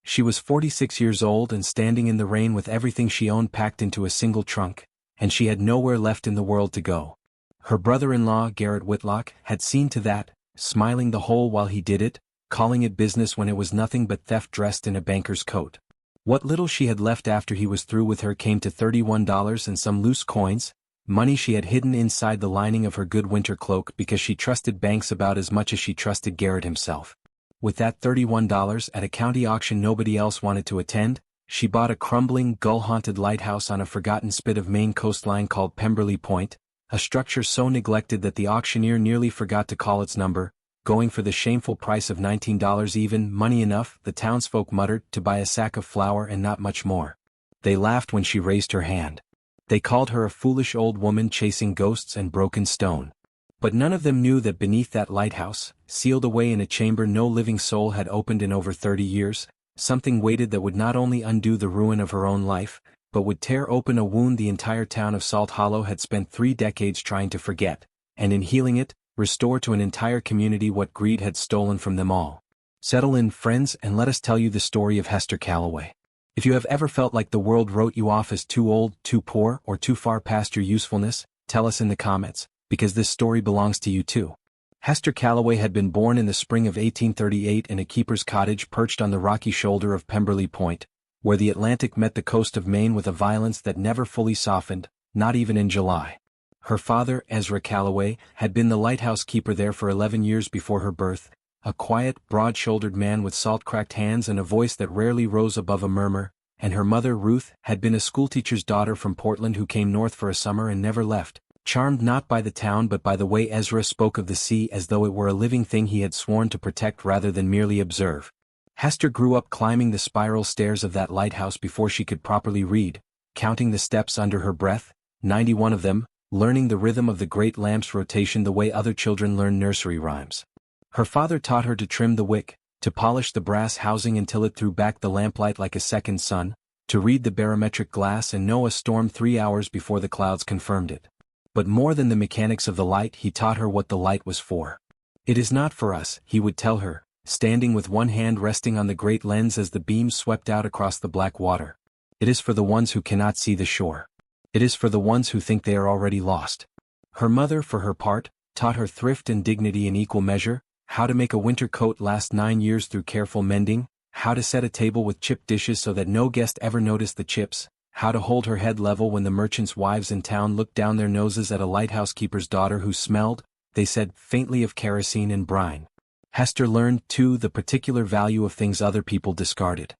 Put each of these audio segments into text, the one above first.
She was 46 years old and standing in the rain with everything she owned packed into a single trunk, and she had nowhere left in the world to go. Her brother-in-law, Garrett Whitlock, had seen to that, smiling the whole while he did it, calling it business when it was nothing but theft dressed in a banker's coat. What little she had left after he was through with her came to $31 and some loose coins, money she had hidden inside the lining of her good winter cloak because she trusted banks about as much as she trusted Garrett himself. With that $31 at a county auction nobody else wanted to attend, she bought a crumbling, gull-haunted lighthouse on a forgotten spit of Maine coastline called Pemberley Point, a structure so neglected that the auctioneer nearly forgot to call its number, going for the shameful price of $19 even, money enough, the townsfolk muttered, to buy a sack of flour and not much more. They laughed when she raised her hand. They called her a foolish old woman chasing ghosts and broken stone. But none of them knew that beneath that lighthouse, sealed away in a chamber no living soul had opened in over 30 years, something waited that would not only undo the ruin of her own life, but would tear open a wound the entire town of Salt Hollow had spent 3 decades trying to forget, and in healing it, restore to an entire community what greed had stolen from them all. Settle in, friends, and let us tell you the story of Hester Calloway. If you have ever felt like the world wrote you off as too old, too poor, or too far past your usefulness, tell us in the comments, because this story belongs to you too. Hester Calloway had been born in the spring of 1838 in a keeper's cottage perched on the rocky shoulder of Pemberley Point, where the Atlantic met the coast of Maine with a violence that never fully softened, not even in July. Her father, Ezra Calloway, had been the lighthouse keeper there for 11 years before her birth, a quiet, broad-shouldered man with salt-cracked hands and a voice that rarely rose above a murmur, and her mother, Ruth, had been a schoolteacher's daughter from Portland who came north for a summer and never left, charmed not by the town but by the way Ezra spoke of the sea as though it were a living thing he had sworn to protect rather than merely observe. Hester grew up climbing the spiral stairs of that lighthouse before she could properly read, counting the steps under her breath, 91 of them, learning the rhythm of the great lamp's rotation the way other children learn nursery rhymes. Her father taught her to trim the wick, to polish the brass housing until it threw back the lamplight like a second sun, to read the barometric glass and know a storm 3 hours before the clouds confirmed it. But more than the mechanics of the light, he taught her what the light was for. "It is not for us," he would tell her, standing with one hand resting on the great lens as the beams swept out across the black water. "It is for the ones who cannot see the shore. It is for the ones who think they are already lost." Her mother, for her part, taught her thrift and dignity in equal measure, how to make a winter coat last 9 years through careful mending, how to set a table with chipped dishes so that no guest ever noticed the chips, how to hold her head level when the merchants' wives in town looked down their noses at a lighthouse keeper's daughter who smelled, they said, faintly of kerosene and brine. Hester learned, too, the particular value of things other people discarded.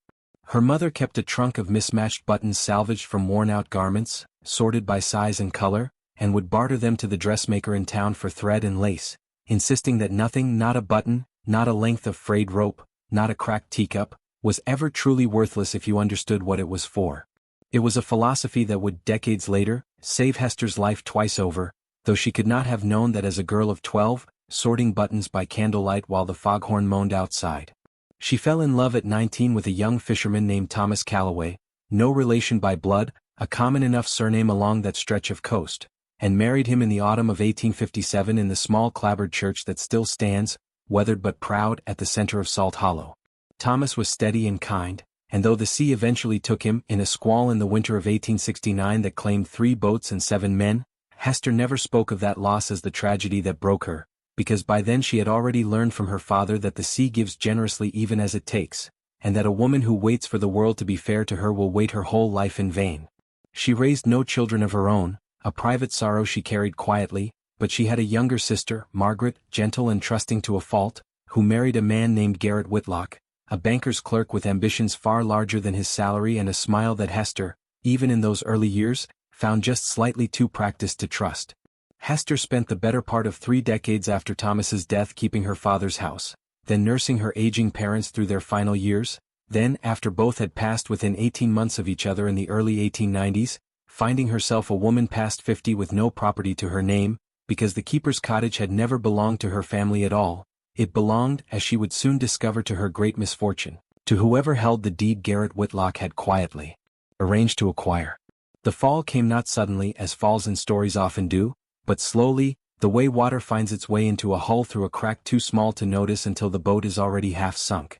Her mother kept a trunk of mismatched buttons salvaged from worn-out garments, sorted by size and color, and would barter them to the dressmaker in town for thread and lace, insisting that nothing, not a button, not a length of frayed rope, not a cracked teacup, was ever truly worthless if you understood what it was for. It was a philosophy that would, decades later, save Hester's life twice over, though she could not have known that as a girl of 12, sorting buttons by candlelight while the foghorn moaned outside. She fell in love at 19 with a young fisherman named Thomas Calloway, no relation by blood, a common enough surname along that stretch of coast, and married him in the autumn of 1857 in the small clapboard church that still stands, weathered but proud, at the center of Salt Hollow. Thomas was steady and kind, and though the sea eventually took him in a squall in the winter of 1869 that claimed 3 boats and 7 men, Hester never spoke of that loss as the tragedy that broke her, because by then she had already learned from her father that the sea gives generously even as it takes, and that a woman who waits for the world to be fair to her will wait her whole life in vain. She raised no children of her own, a private sorrow she carried quietly, but she had a younger sister, Margaret, gentle and trusting to a fault, who married a man named Garrett Whitlock, a banker's clerk with ambitions far larger than his salary and a smile that Hester, even in those early years, found just slightly too practiced to trust. Hester spent the better part of 3 decades after Thomas's death keeping her father's house, then nursing her aging parents through their final years, then, after both had passed within 18 months of each other in the early 1890s, finding herself a woman past 50 with no property to her name, because the keeper's cottage had never belonged to her family at all. It belonged, as she would soon discover to her great misfortune, to whoever held the deed Garrett Whitlock had quietly arranged to acquire. The fall came not suddenly as falls in stories often do, but slowly, the way water finds its way into a hull through a crack too small to notice until the boat is already half sunk.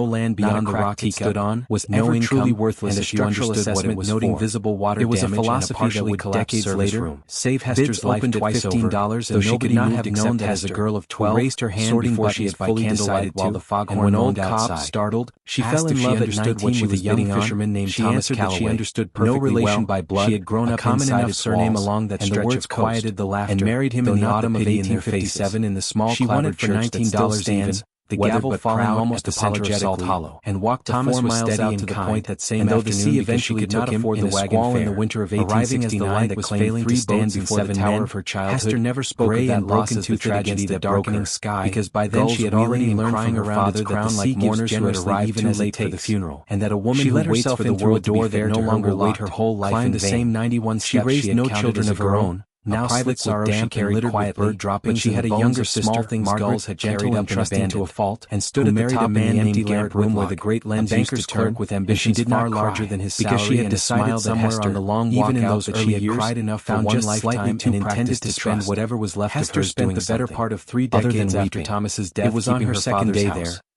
no land beyond the rock it stood on, was ever truly worthless if you understood what it was noting visible water damage. It was a philosophy that would decades later save Hester's life twice over, though she could not have known that as a girl of 12, raised her hand before she had fully decided while the foghorn moaned outside. Startled, she fell in love at 19 with a young fisherman named Thomas Calloway. She understood perfectly no relation by blood. She had grown up inside his surname along that stretch of quieted the laughter, and married him in the autumn of 1857 in the small clapboard church that still stands, the gavel falling almost apologetically, and walked Thomas 4 miles out to the point that same afternoon, though the sea eventually could not afford the wagon fare. In the winter of 1869 that was failing to stand before the tower of her childhood, Hester never spoke of that loss as the tragedy that darkening sky, because by then she had already learned from her father that the sea mourners who had arrived too late for the funeral, and that a woman who waits for the world to be fair no longer wait her whole life in vain. The same 91 steps she raised no children of her own. Now private sorrow she carried quietly, but she had a younger sister, Margaret, had carried up trusting to a fault, and stood at the top in the empty Garrett room where the great lens used to turn, with ambitions far larger than his salary, because she had decided somewhere on the long walk out that she had cried enough for one lifetime and intended to spend whatever was left of hers doing something. Hester spent the better part of 3 decades after Thomas's death. It was on her second day there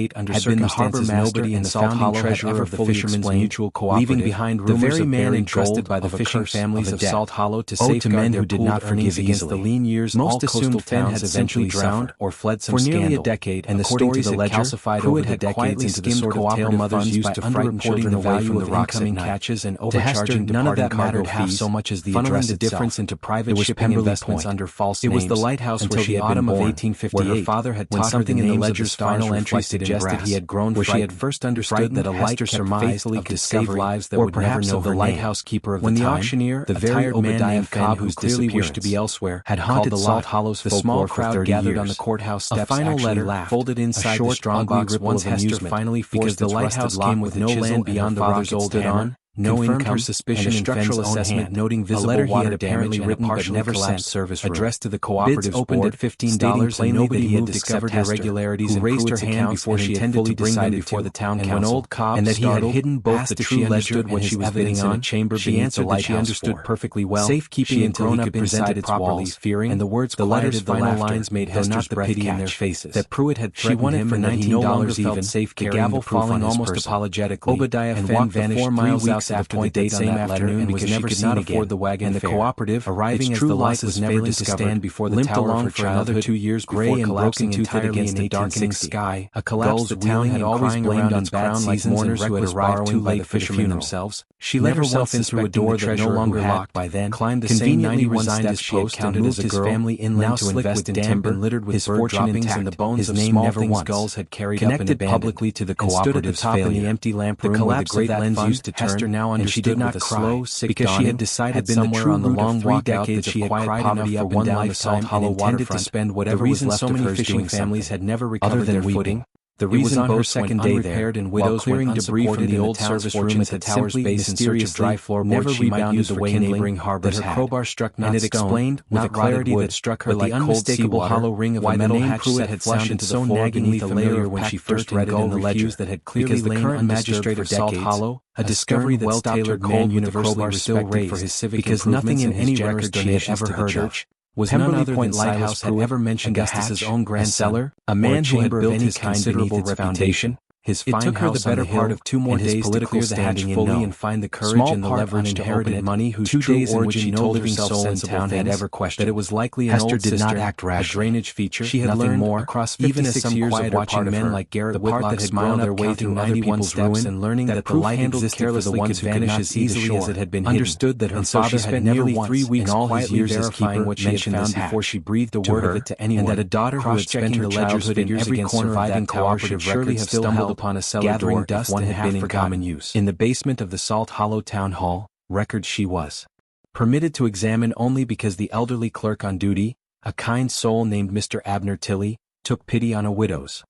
1858 under had been the circumstances harbor master nobody and the Salt founding Hollow had treasurer ever of the fully Fishermen's explained, Mutual Cooperative, leaving behind the rumors very of man buried entrusted gold by the of a fishing curse families of a of debt Salt Hollow to owed to safeguard men their who did pooled not earnings forgive against the easily. lean years. Most All assumed coastal Fenn towns had eventually eventually drowned suffer. or fled some For nearly scandal, a decade, and the according stories to the had ledger, calcified Pruitt over the had decades quietly into the skimmed sort of tale cooperative mothers funds used by to frighten underreporting children the away value from the of rocks at incoming night. catches and To Hester, overcharging none of departing that mattered cargo half fees, so much as the funneling address the itself. difference into private It was shipping Pemberley investments Point. under false It names. was the Lighthouse until where she the had been autumn of born, 1858, where her father had when taught her something the in the names of ledger's stars final entry reflected in suggested brass, he had grown where she had frightened, first understood that a light Hester kept surmised faithfully of discovery discoveries that or would never perhaps know of the her lighthouse name. keeper of When the the time, auctioneer, the a very tired man Obadiah named Fenn Cobb, who who clearly wished to be disappearance, elsewhere, had called haunted the Salt lot. Hollow's The folklore small for crowd 30 gathered years. on the courthouse A steps final actually letter, laughed, folded inside a short, the strong ugly box ripple once of Hester amusement, finally because forced the its lighthouse rusted came lock with with no a chisel land and beyond her the rock father's it old stood hammer, on, no confirmed income, her suspicion and a in Fenn's structural own assessment hand. noting A visible letter he water had damage apparently and a written but partially never collapsed sent, service room. addressed to the Bids cooperative's opened board, at $15, stating plainly nobody that he had moved except discovered Hester, irregularities who in raised her Pruitt's hand account before and she intended had fully to bring them decided before to, the town and council, when old Cobb and that he had startled, hidden both asked the if true she ledger understood and what his she was evidence bidding in a on, chamber she beneath answered the that she lighthouse understood for perfectly well. safekeeping She had until grown he up could inside present its its properly, walls, fearing, and the words the letter's quieted the final laughter, lines made though Hester's not the breath pity in their catch, faces. that Pruitt had She threatened won it him for and that he no $19 longer even, felt safe the carrying gavel the proof falling on his almost person. apologetically, Obadiah and Fenn walked the vanished 4 3 miles weeks weeks after the date same afternoon because she could not afford the wagon and the cooperative, arriving as the light was never to stand before the tower of her childhood, 2 years gray and broken entirely against the darkening sky. A collapse the town had always blamed on bad seasons mourners who had arrived too late for the funeral themselves. She let herself in through a door that no longer locked by then, climbed the same 91 steps she had counted as a girl, family inland to invest in timber, littered with bird droppings and the bones of small things gulls had carried up and abandoned. Publicly to the cooperative's failure. In the empty lamp room where the great lens used to turn, Hester now understood, and she did not cry, slow, sick because she had decided somewhere on the long walk out that she had cried enough for one lifetime and intended to spend whatever was left of hers doing families had never recovered their footing. The reason her second day there, and widows clearing debris from the old service room at the tower's base in search of dry floorboards she might use the way neighboring harbors had. Her crowbar struck not stone, and it explained, with a clarity that struck her like unmistakable hollow ring of a metal hatch set had sounded so naggingly familiar when she first read it in the ledger that had clearly lain undisturbed for Salt Hollow, a discovery that well-tailored man universally respected for his civic because nothing in any record she had ever heard of was none other than Lighthouse had ever mentioned Augustus's own grandson, a man who had built his considerable reputation. It took her the better part of 2 more days to clear the hatch fully and find the courage and the leverage to open money whose true origin no living soul in town had ever questioned. That it was likely an old sister, a drainage feature, she had learned more across 56 years of watching men like Garrett Whitlock that had grown their way through 91 steps and learning that the light existed for the ones who could not see easily as it had been understood that her father had nearly 3 weeks in all his years verifying what she had found before she breathed a word of it to anyone, and that a daughter who had spent her childhood in every corner of that tower should surely have stumbled upon a cellar gathering dust one had been in common use. In the basement of the Salt Hollow Town Hall, record she was permitted to examine only because the elderly clerk on duty, a kind soul named Mr. Abner Tilley, took pity on a widow's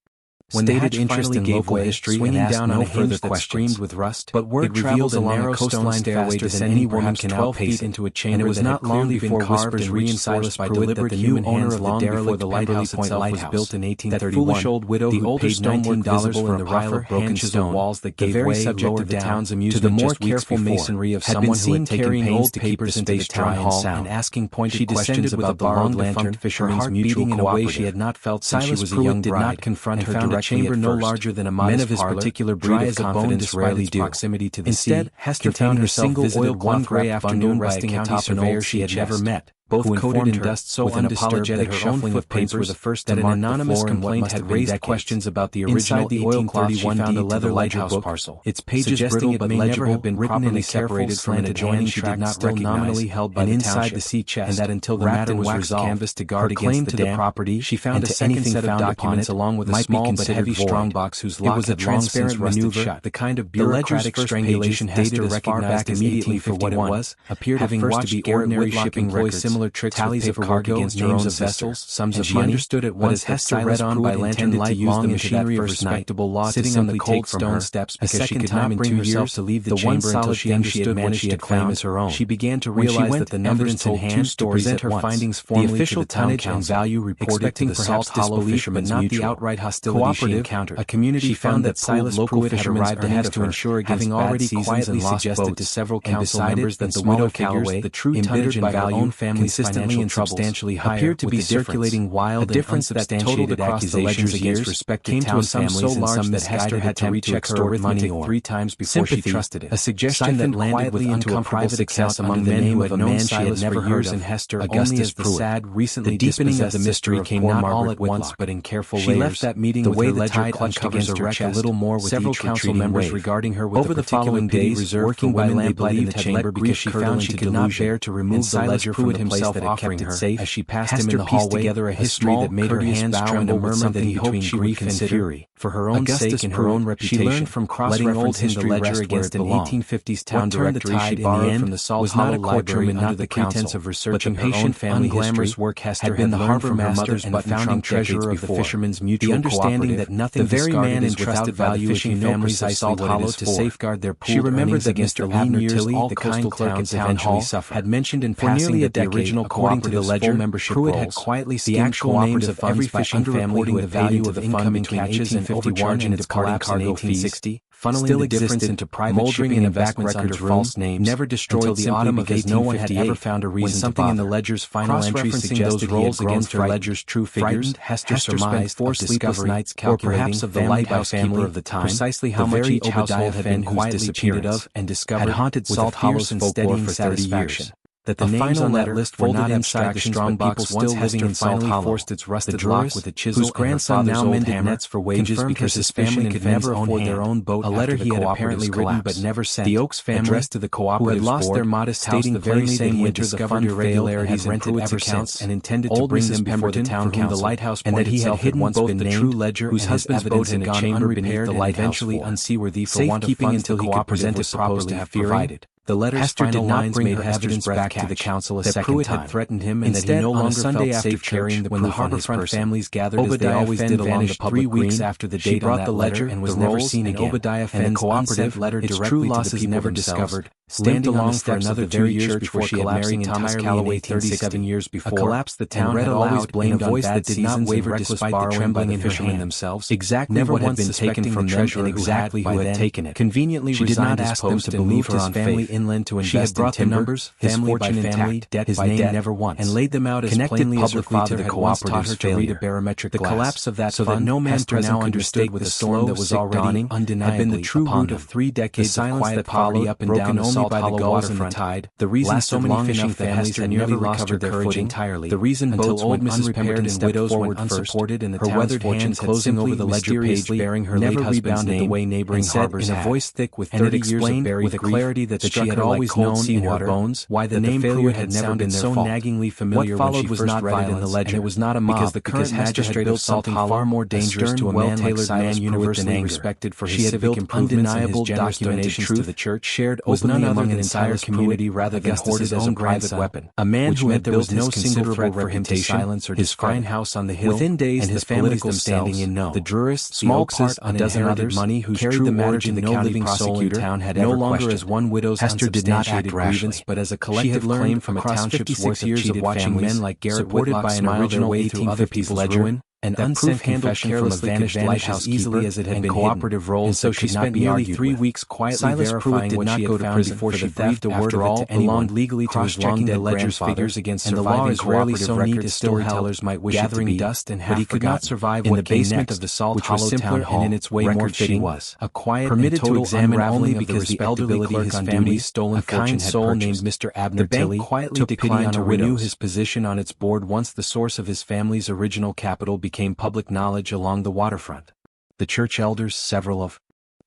stated interest in local history and asked no further questions with rust, but word revealed a narrow stone stairway than any woman can 12 feet into a chamber, and it was not long before whispers reinforced by deliberate human hands long before the Lighthouse itself was built in 1831. That foolish old widow who paid $19 for a pile of broken stone walls that gave way subject of the town's amusement to the more careful masonry of someone who had taken pains to keep the space dry and sound, and asking pointed questions about the long defunct fisherman's mutual in a way she had not felt since she was a young bride, did not confront her directly. Chamber no larger than a modest men of his particular breed of confidence rarely do. Proximity to the Instead, Hester found herself visited one gray afternoon resting atop an old she had never met, both coated in dust so undisturbed that her own footprints were the first that an anonymous complaint had raised questions about the original 1831 found a leather lighthouse parcel. Its pages brittle but legible had been written in a separated from an adjoining tract still nominally held by the inside the sea chest, and that until the matter was resolved, canvas to guard against the damp, property, she found a second set of documents along with a small but heavy strong box whose lock was a transparent maneuver, the kind of bureaucratic strangulation Hester recognized immediately for what it was, appeared having first to be ordinary shipping records, tricks tallies of cargo, names of vessels, sums of money, understood at once as Hester read on by lantern light long into that first respectable law sitting on the cold stone steps because she could not bring herself to leave the chamber until she understood what she had claimed as her own. She began to realize that the numbers in hand to present her findings formally the official tonnage and value reported to the Salt Hollow fishermen, but not the outright hostility she encountered. A community found that Silas Pruitt had arrived ahead of her, to ensure against having already quietly suggested to several council members that the widow Calloway, the true tonnage by her own family consistently and substantially higher, appeared to be circulating wild and unsubstantiated accusations against respected town families so large that Hester had to recheck her arithmetic 3 times before she trusted it. A suggestion that landed with uncomfortable success among men who had known she had never heard of, Hester Augustus Pruitt. Sad, recently deepening of the mystery came not all at once but in careful layers. She left that meeting with her ledger clutched against her chest, a little more with several council members regarding her with over the following days, working by lamplight in the chamber because she found she could not bear to remove the ledger from the place that had kept it safe. As she passed him in the hallway, together a history that made her hands tremble with something between grief and fury. For her own sake and her own reputation, she learned from cross-referencing the ledger against an 1850s town directory she borrowed from the Salt Hollow Library under the pretense of researching her own family history work Hester had been the harbor master and founding treasurer of the Fishermen's Mutual Cooperative, that nothing the very man entrusted by the fishing families of Salt Hollow to safeguard their pooled earnings against Mr. Abner Tilley, the kind clerk at Town Hall, had mentioned in passing that the original, according to the ledger, Pruitt had quietly skimmed the names of every fishing family who had the value of the incoming catches and overcharging its departing cargo fees, funneling the difference into private shipping and investments under false names, never destroyed the autumn because no one had ever found a reason to something in the ledger's final entry suggested those roles against her ledger's true figures. Hester surmised 4 sleepless nights calculating, or perhaps of the Lighthouse family of the time, precisely how much each household had been quietly cheated of and discovered, had haunted Salt Hollow's folklore for 30 years. That the names on that list were not inside the strong box still living in Salt Hollow, forced its rusted lock with a chisel, whose grandson now mended nets for wages because his family could never afford their own boat. A letter he had apparently written but never sent. The Oaks family, addressed to the cooperative, who had lost their modest house the very same winter the fund irregularities and rented accounts and intended to bring them before the town council, the lighthouse, and that he had hidden both the true ledger whose husband's boat in a chamber beneath the lighthouse, eventually unseaworthy for want of funds until he could present it properly have provided. The letter's final lines made her evidence back to the council a second time. That Pruitt had threatened him and that he no longer felt safe carrying the proof on his person. When the Harborfront families gathered as they always did along the public 3 weeks after the date on that letter and was never seen again. Obadiah Fenn's cooperative letter directly to the people never discovered, standing along for another 2 years before she had married Thomas Calloway 37 years before. A collapse the town had always blamed on bad seasons and wavered despite the trembling in fishermen themselves. Exactly what had been taken from them and exactly who had taken it. Conveniently resigned his post and moved his family inland to invest. She had brought the numbers, his fortune intact, debt by debt, never once, and laid them out as plainly as her father had once taught her to read a barometric glass. The collapse of that so that no man now understood with the storm that was already undeniably had been the true root of 3 decades of silence that followed, up and down the Salt Hollow waterfront. The reason so many fishing families had nearly recovered their courage entirely. The reason boats old Mrs. Pemberton and widows went unsupported, and the town's fortunes closing over the ledger page bearing her late husband's name, the way neighboring harbors in a voice thick with 30 years of buried grief, clarity that she had always known in her bones, why the name Pruitt had never been so naggingly familiar. What followed was not violence in the ledger, and it was not a mob, because the current magistrate of Salt Hollow, far more dangerous to a well-tailored man universally respected for his civic improvements and his generous donations to the church, shared openly among an entire community rather than hoarded as a private weapon. A man who had there was no single threat for him to silence or his fine house on the hill, within days and his families themselves, in know. The jurists, small part, a dozen others, money whose carried the matter to the county prosecutor, town had no longer as one widow's unsubstantiated grievance, but as a collective claim from a township's worth of years of watching men like Garrett supported by an original way through other people's ruin. An unsent confession from a vanished lighthouse easily as it had been cooperative roles, and so she spent nearly 3 weeks quietly verifying what she had found before she breathed a word of it to anyone, belonged legally to his long-dead ledger's figures against and the law is rarely so neat as storytellers might wish it to be, dust and half, but he could not survive in the basement of the Salt Hollow Town Hall, and in its way more fitting was a quiet permitted to examine only because the elderly clerk on duty, a kind soul named Mr. Abner Tilley, quietly declined to renew his position on its board once the source of his family's original capital became public knowledge along the waterfront. The church elders, several of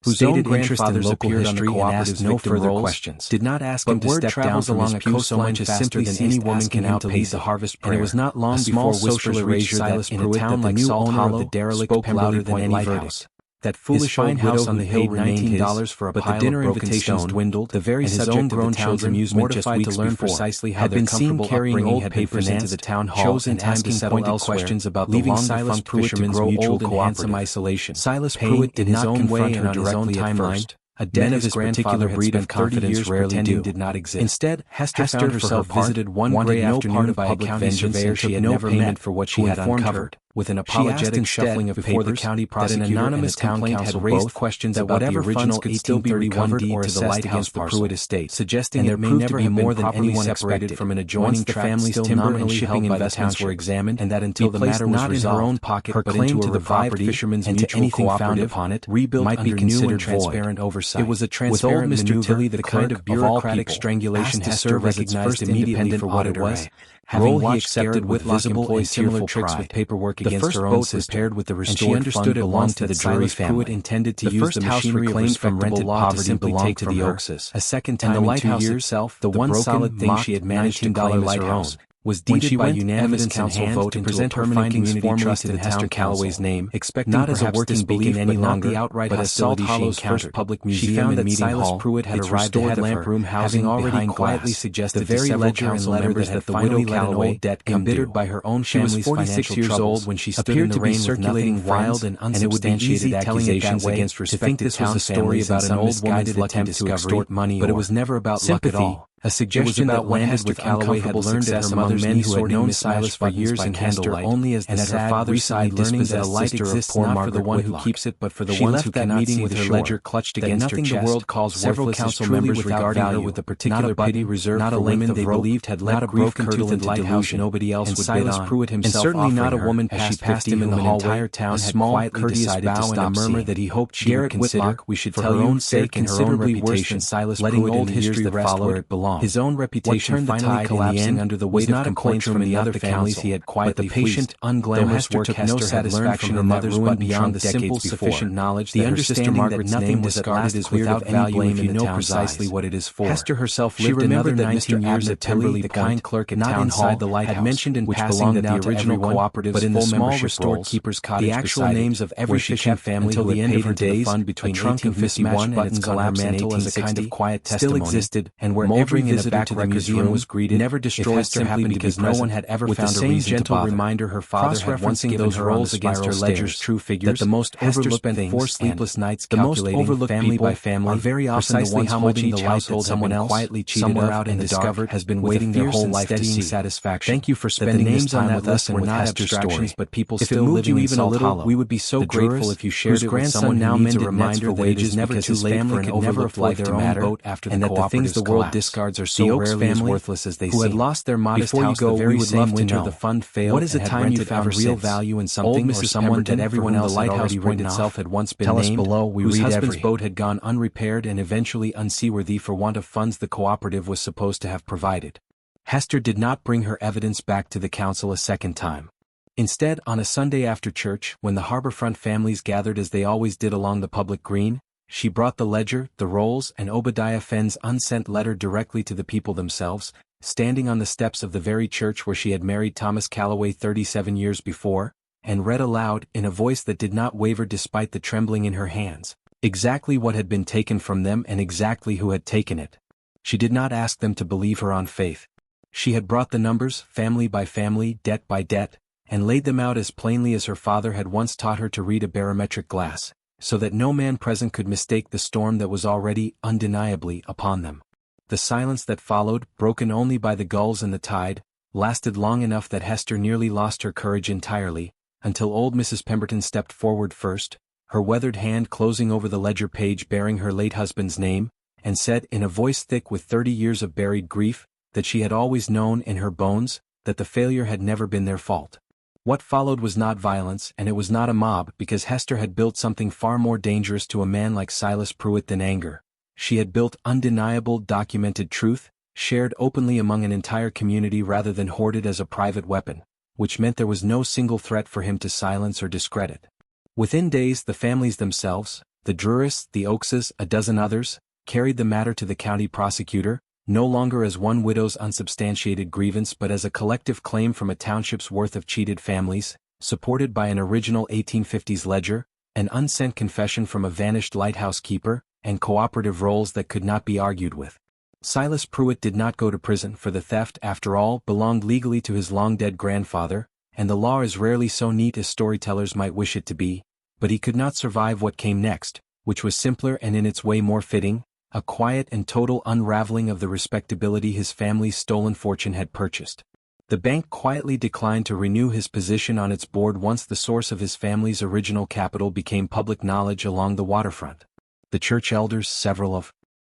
whose own grandfathers appeared on the cooperative's no further questions, did not ask him to step down along a coastline faster than any woman can outpace the harvest prayer. And it was not long before social erasure that in a town like Salt Hollow, the derelict spoke louder than any verdict. That foolish old widow on the hill $19 for a pile of broken stone dwindled. The very subject of the town's amusement just weeks to learn precisely how their comfortable upbringing had been financed, into the town hall, chosen time to settle questions about the long-defunct fishermen's mutual and handsome isolation. Silas Pruitt did his own way and on his own timeline. A debt of his particular breed of confidence rarely did not exist. Instead, Hester found herself visited one gray afternoon by a county surveyor she had never met for what she had uncovered. With an apologetic shuffling of before the county prosecutor, that an anonymous town council had raised questions about whatever funds could still be recovered or assessed against the Pruitt estate, suggesting there may never be more than anyone separated from an adjoining tract. The family's timber and shipping investments were examined, and that until the matter was resolved, her own pocket, her claim to the property fishermen's and to anything found upon it rebuilt might be considered transparent oversight. It was a transparent Mr. Tilley, the kind of bureaucratic strangulation Hester recognized immediately for what it was. Having watched accepted with visible and similar tricks with paperwork against her own sister, paired with the restored fund belonged to the Drury family. Intended to use the machinery reclaimed from rented law to simply take to the Oakses. A second time in 2 years, itself, the one solid thing she had managed to claim as her own, was deeded by unanimous council vote to present her findings formally to the Hester Calloway's name, expecting not as a working beacon any longer, but as Salt Hollow's first public museum and meeting hall. Pruitt had arrived ahead of her, having already quietly suggested the very ledger and letter that the widow Calloway, embittered by her own family's financial troubles, when she stood in the rain circulating wild and unsubstantiated accusations against respected town story about an old woman's attempt to extort money, but it was never about luck at all. A suggestion that landed with Calloway had learned at her mother's knee who had known Silas for years and Hester only as the sad father's side learning that a light exists not for the one who keeps it but for the ones who cannot see the shore. Ledger clutched against her chest. The world calls several council members regarding her with a particular pity reserved for women they believed had let grief curdle into Lighthouse nobody else would bid on. Silas Pruitt himself, and certainly not a woman past 50 him in the hallway. Entire town had quietly decided to stop seeing. That he hoped she would consider, we should tell you, sake and her own reputation, Silas letting old history rest where it belonged. His own reputation finally collapsing under the weight of complaints from the other families he had quietly patient, unglamorous work Hester had learned from her mother's ruin beyond the simple sufficient knowledge the understanding that nothing discarded is without value if you know precisely what it is for. Hester herself lived another 19 years at Timberley, the kind clerk at Town Hall, had mentioned in passing that the original cooperative's but in the small restored keeper's cottage the actual names of every fishing family until the end of her days, between 1851 and its collapse in 1860, still existed, and where every visitor to the museum was greeted, never destroyed simply because no one had ever found a reason to bother. Reminder her father had once given those roles against her ledger's true figures, that the most overlooked things 4 sleepless nights calculating family by family are very often the ones how much each household someone else quietly cheated out and discovered has been waiting their whole life to see satisfaction. Thank you for spending this time with us, and were not abstractions but people still living in Salt Hollow. We would be so grateful if you shared it with someone who needs a reminder that it is never too late for an overlooked life to matter, and that the things the world discards are so rarely as worthless as they seem. Who had lost their modest house the very same winter the fund failed. What is a time you found real value in something or someone that everyone else had already written itself had once been named? Tell us below. We read every. Whose husband's boat had gone unrepaired and eventually unseaworthy for want of funds the cooperative was supposed to have provided. Hester did not bring her evidence back to the council a second time. Instead, on a Sunday after church, when the harborfront families gathered as they always did along the public green, she brought the ledger, the rolls, and Obadiah Fenn's unsent letter directly to the people themselves, standing on the steps of the very church where she had married Thomas Calloway 37 years before, and read aloud, in a voice that did not waver despite the trembling in her hands, exactly what had been taken from them and exactly who had taken it. She did not ask them to believe her on faith. She had brought the numbers, family by family, debt by debt, and laid them out as plainly as her father had once taught her to read a barometric glass, so that no man present could mistake the storm that was already, undeniably, upon them. The silence that followed, broken only by the gulls and the tide, lasted long enough that Hester nearly lost her courage entirely, until old Mrs. Pemberton stepped forward first, her weathered hand closing over the ledger page bearing her late husband's name, and said in a voice thick with 30 years of buried grief, that she had always known in her bones, that the failure had never been their fault. What followed was not violence and it was not a mob because Hester had built something far more dangerous to a man like Silas Pruitt than anger. She had built undeniable documented truth, shared openly among an entire community rather than hoarded as a private weapon, which meant there was no single threat for him to silence or discredit. Within days the families themselves, the Drurists, the Oakses, a dozen others, carried the matter to the county prosecutor, no longer as one widow's unsubstantiated grievance but as a collective claim from a township's worth of cheated families, supported by an original 1850s ledger, an unsent confession from a vanished lighthouse keeper, and cooperative rolls that could not be argued with. Silas Pruitt did not go to prison, for the theft, after all, belonged legally to his long-dead grandfather, and the law is rarely so neat as storytellers might wish it to be, but he could not survive what came next, which was simpler and in its way more fitting, a quiet and total unraveling of the respectability his family's stolen fortune had purchased. The bank quietly declined to renew his position on its board once the source of his family's original capital became public knowledge along the waterfront. The church elders, several of